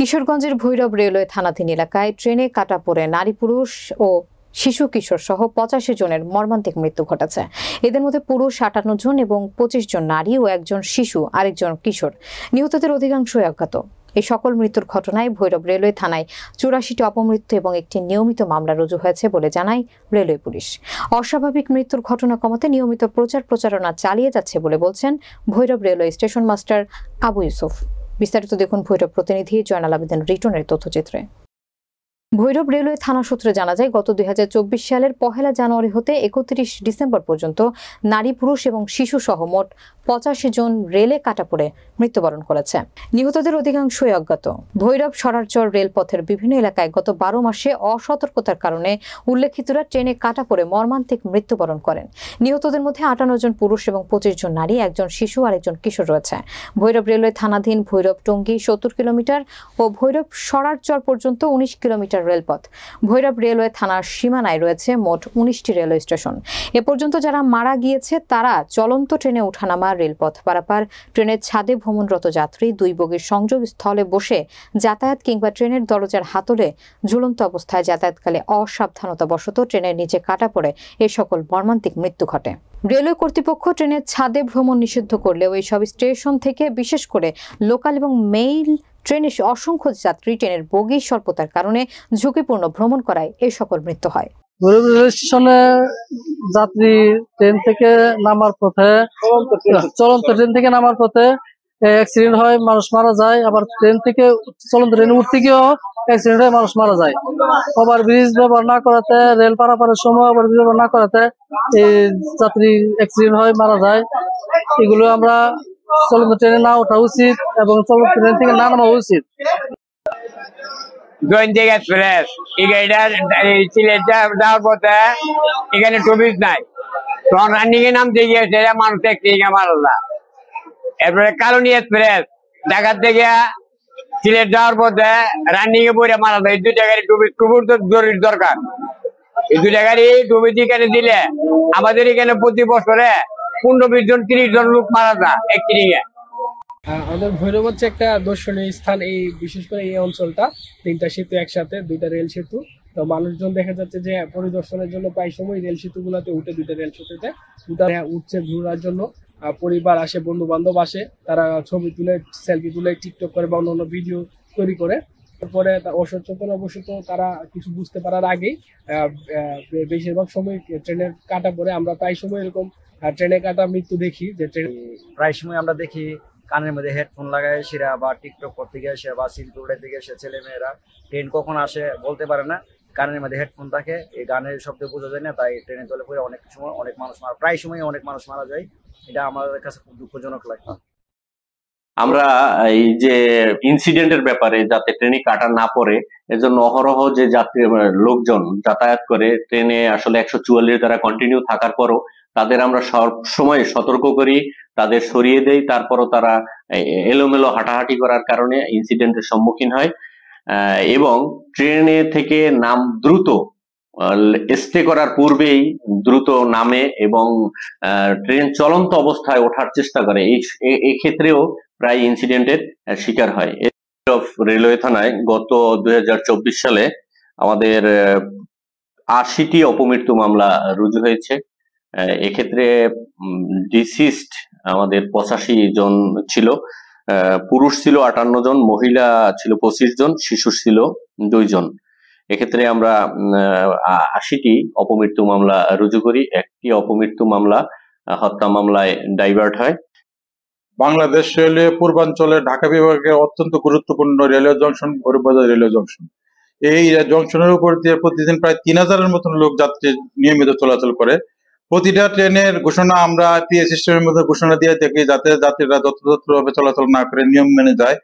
কিশোরগঞ্জের ভৈরব রেলওয়ে থানাধীন এলাকায় ট্রেনে কাটা পড়ে নারী পুরুষ ও শিশু কিশোর সহ 85 জনের মর্মান্তিক মৃত্যু ঘটেছে। এদের মধ্যে পুরুষ 58 জন এবং 25 জন নারী ও একজন শিশু আরেকজন কিশোর। নিহতদের অধিকাংশই অজ্ঞাত। এই সকল মৃত্যুর ঘটনায় ভৈরব রেলওয়ে থানায় 84টি অপমৃত্যু এবং একটি নিয়মিত মামলা রুজু হয়েছে বলে জানায় রেলওয়ে পুলিশ। অস্বাভাবিক মৃত্যুর ঘটনা কমাতে নিয়মিত প্রচারণা চালিয়ে যাচ্ছে বলে বলছেন Bhairab railway station master Abu Yusuf. বিস্তারিত দেখুন ভৈরব প্রতিনিধি জয়নাল আবেদিন রিটনের তথ্যচিত্রে। ভৈরব রেলওয়ে থানা সূত্রে জানা যায়, গত 2024 সালের 1 জানুয়ারি হতে 31 ডিসেম্বর পর্যন্ত নারী পুরুষ এবং শিশু সহ মোট 85 জন রেলে কাটা পড়ে মৃত্যুবরণ করেছে। নিহতদের অধিকাংশই অজ্ঞাত। ভৈরব সরারচর রেলপথের বিভিন্ন এলাকায় গত 12 মাসে অসতর্কতার কারণে উল্লেখিতরা ট্রেনে কাটা পড়ে মর্মান্তিক মৃত্যুবরণ করেন। নিহতদের মধ্যে 58 জন পুরুষ এবং 25 জন নারী, একজন শিশু আর একজন কিশোর রয়েছে। ভৈরব রেলওয়ে থানাধীন ভৈরব টঙ্গী 70 কিলোমিটার ও ভৈরব সরারচর পর্যন্ত 19 কিলোমিটার রেলপথ। ভৈরব রেলওয়ে থানার সীমানায় রয়েছে মোট 19টি রেলওয়ে স্টেশন। এ পর্যন্ত যারা মারা গিয়েছে তারা চলন্ত ট্রেনে ওঠানামা, রেলপথ পারাপার, ট্রেনের ছাদে ভ্রমণরত যাত্রী, 2 বগির সংযোগ স্থলে বসে যাতায়াত কিংবা ট্রেনের দরজার হাতলে ঝুলন্ত অবস্থায় যাতায়াতকালে অসাবধানতাবশত ট্রেনের নিচে কাটা পড়ে এ সকল মর্মান্তিক মৃত্যু ঘটে। রেলওয়ে কর্তৃপক্ষ ট্রেনের ছাদে ভ্রমণ নিষিদ্ধ করলেও এইসব স্টেশন থেকে বিশেষ করে লোকাল এবং মেইল ট্রেনে অসংখ্য যাত্রী ট্রেনের বগি স্বল্পতার কারণে ঝুঁকিপূর্ণ ভ্রমণ করায় এই সকল মৃত্যু হয়। ভৈরব রেল স্টেশনে যাত্রী ট্রেন থেকে নামার পথে, চলন্ত ট্রেন থেকে নামার পথে অ্যাক্সিডেন্ট হয়, মানুষ মারা যায়। আবার ট্রেন থেকে চলন্ত ট্রেনে উঠতে গিয়েও অ্যাক্সিডেন্ট হয়, মানুষ মারা যায়। ওভারব্রিজ ব্যবহার না করাতে, রেল পারাপারের সময় ওভারব্রিজ ব্যবহার না করাতে এই যাত্রী অ্যাক্সিডেন্ট হয়, মারা যায়। এগুলো আমরা চলন্ত ট্রেনে না ওঠা উচিত এবং চলন্ত ট্রেন থেকে না নামা উচিত। দৈনিক এক্সপ্রেস এই গাড়িটা সিলেট যাওয়ার পথে এখানে টবিজ নাই, তখন রানিং এ নামতে গিয়েছে মানুষ একদিকে মারা যায়। এরপরে কালনী এক্সপ্রেস ঢাকা থেকে সিলেট যাওয়ার পথে রানিং এ পড়ে মারা যায়। এই 2টা গাড়ি টবিজ খুব জরুরি দরকার। এই 2টা গাড়ি টবিজ এখানে দিলে আমাদের এখানে প্রতি বছরে 15-20 জন 30 জন লোক মারা যায় একদিকে। আমাদের ভৈরব হচ্ছে একটা দর্শনীয় স্থান। এই বিশেষ করে এই অঞ্চলটা 3টা সেতু একসাথে, 2টা রেল সেতু। তো মানুষজন দেখা যাচ্ছে যে পরিদর্শনের জন্য প্রায় সময় রেল সেতু গুলাতে উঠে, 2টা রেল সেতুতে উঠছে ঘোরার জন্য। পরিবার আসে, বন্ধু বান্ধব আসে, তারা ছবি তুলে, সেলফি তুলে, টিকটক করে বা অন্যান্য ভিডিও তৈরি করে। তারপরে অবশ্যই তারা কিছু বুঝতে পারার আগেই বেশিরভাগ সময় ট্রেনের কাটা পড়ে। আমরা প্রায় সময় এরকম ট্রেনে কাটা মৃত্যু দেখি, যে প্রায় সময় আমরা দেখি কানের মধ্যে হেডফোন লাগায় সেরা বা টিকটক করতে গিয়ে সে বা সিলফি উড়াইতে গিয়ে সে ছেলে মেয়েরা ট্রেন কখন আসে বলতে পারে না, কানের মধ্যে হেডফোন থাকে, এই গানের শব্দ বোঝা যায় না, তাই ট্রেনে তলে পড়ে অনেক সময় অনেক মানুষ প্রায় সময় অনেক মানুষ মারা যায়। এটা আমাদের কাছে খুব দুঃখজনক লাগে। আমরা এই যে ইনসিডেন্টের ব্যাপারে যাতে ট্রেনে কাটা না পড়ে, এজন্য অহরহ যে যাত্রী লোকজন যাতায়াত করে ট্রেনে আসলে 144 দ্বারা কন্টিনিউ থাকার পরও তাদের আমরা সব সময় সতর্ক করি, তাদের সরিয়ে দেই। তারপরও তারা এলোমেলো হাঁটাহাঁটি করার কারণে ইনসিডেন্টের সম্মুখীন হয় এবং ট্রেনে থেকে দ্রুত স্টে করার পূর্বেই দ্রুত নামে এবং ট্রেন চলন্ত অবস্থায় ওঠার চেষ্টা করে। এই ক্ষেত্রেও প্রায় ইনসিডেন্টের শিকার হয়। রেলওয়ে থানায় গত 2024 সালে আমাদের 80টি অপমৃত্যু মামলা রুজু হয়েছে। এক্ষেত্রে ডিসিস্ট আমাদের 85 জন ছিল, পুরুষ ছিল 58 জন, মহিলা ছিল 25 জন, শিশু ছিল 2 জন। এক্ষেত্রে আমরা 80টি অপমৃত্যু মামলা রুজু করি। একটি অপমৃত্যু মামলা হত্যা মামলায় ডাইভার্ট হয়। বাংলাদেশ রেলওয়ে পূর্বাঞ্চলে ঢাকা বিভাগের অত্যন্ত গুরুত্বপূর্ণ railway junction Bhairab Bazar railway junction. এই জংশনের উপর দিয়ে প্রতিদিন প্রায় 3000-এর মতন লোক যাত্রী নিয়মিত চলাচল করে। প্রতিটা ট্রেনের ঘোষণা আমরা পিএ সিস্টেমের মধ্যে ঘোষণা দিয়ে থাকি, যাতে যাত্রীরা যথাযথভাবে চলাচল না করে নিয়ম মেনে যায়।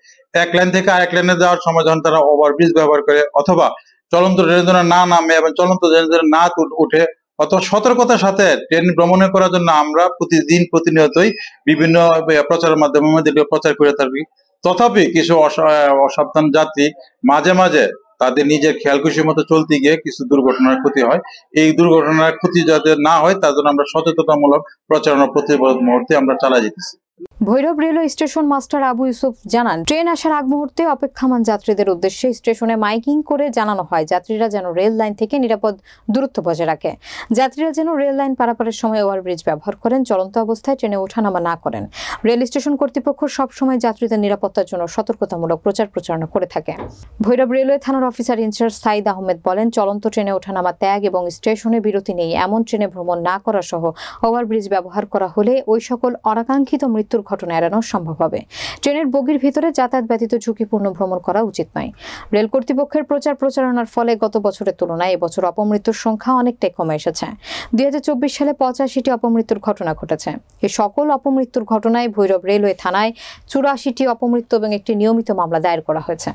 এক লাইন থেকে আরেক লাইনে যাওয়ার সময় যখন তারা ওভারব্রিজ ব্যবহার করে অথবা চলন্ত ট্রেনের জন্য না নামে এবং চলন্ত ট্রেনের জন্য না উঠে, অত সতর্কতার সাথে ট্রেন ভ্রমণে করার জন্য আমরা প্রতিনিয়তই বিভিন্ন প্রচারের মাধ্যমে প্রচার করে থাকি। তথাপি কিছু অসাবধান যাত্রী মাঝে মাঝে তাদের নিজের খেয়াল খুশির মতো চলতে গিয়ে কিছু দুর্ঘটনার ক্ষতি হয়। এই দুর্ঘটনার ক্ষতি যাতে না হয় তার জন্য আমরা সচেতনতামূলক প্রচারণা প্রতি মুহূর্তে আমরা চালাই যেতেছি। Bhairab railway station master Abu Yusuf জানান, ট্রেন আসার আগ মুহূর্তে অপেক্ষামান যাত্রীদের উদ্দেশ্যে স্টেশনে মাইকিং করে জানানো হয় যাত্রীরা যেন রেল লাইন থেকে নিরাপদ দূরত্ব বজায় রাখে। যাত্রীরা যেন রেল লাইন পারাপারের সময় ওভারব্রিজ ব্যবহার করেন, চলন্ত অবস্থায় ট্রেনে ওঠানামা না করেন। রেল স্টেশন কর্তৃপক্ষ সবসময় যাত্রীদের নিরাপত্তার জন্য সতর্কতামূলক প্রচার প্রচারণা করে থাকে। ভৈরব রেলওয়ে থানার অফিসার ইনচার্জ সাইদ আহমেদ বলেন, চলন্ত ট্রেনে ওঠানামা ত্যাগ এবং স্টেশনে বিরতি নেই এমন ট্রেনে ভ্রমণ না করা সহ ওভারব্রিজ ব্যবহার করা হলে ওই সকল অনাকাঙ্ক্ষিত মৃত্যুর ঘটনা এড়ানো সম্ভব হবে। ট্রেনের বগির ভিতরে যাতায়াত ব্যতীত ঝুঁকিপূর্ণ ভ্রমণ করা উচিত নয়। রেল কর্তৃপক্ষের প্রচার প্রচারণার ফলে গত বছরের তুলনায় এবছর অপমৃত্যুর সংখ্যা অনেকটাই কমে এসেছে। 2024 সালে 85টি অপমৃত্যুর ঘটনা ঘটেছে। এই সকল অপমৃত্যুর ঘটনায় ভৈরব রেলওয়ে থানায় 84টি অপমৃত্যু এবং একটি নিয়মিত মামলা দায়ের করা হয়েছে।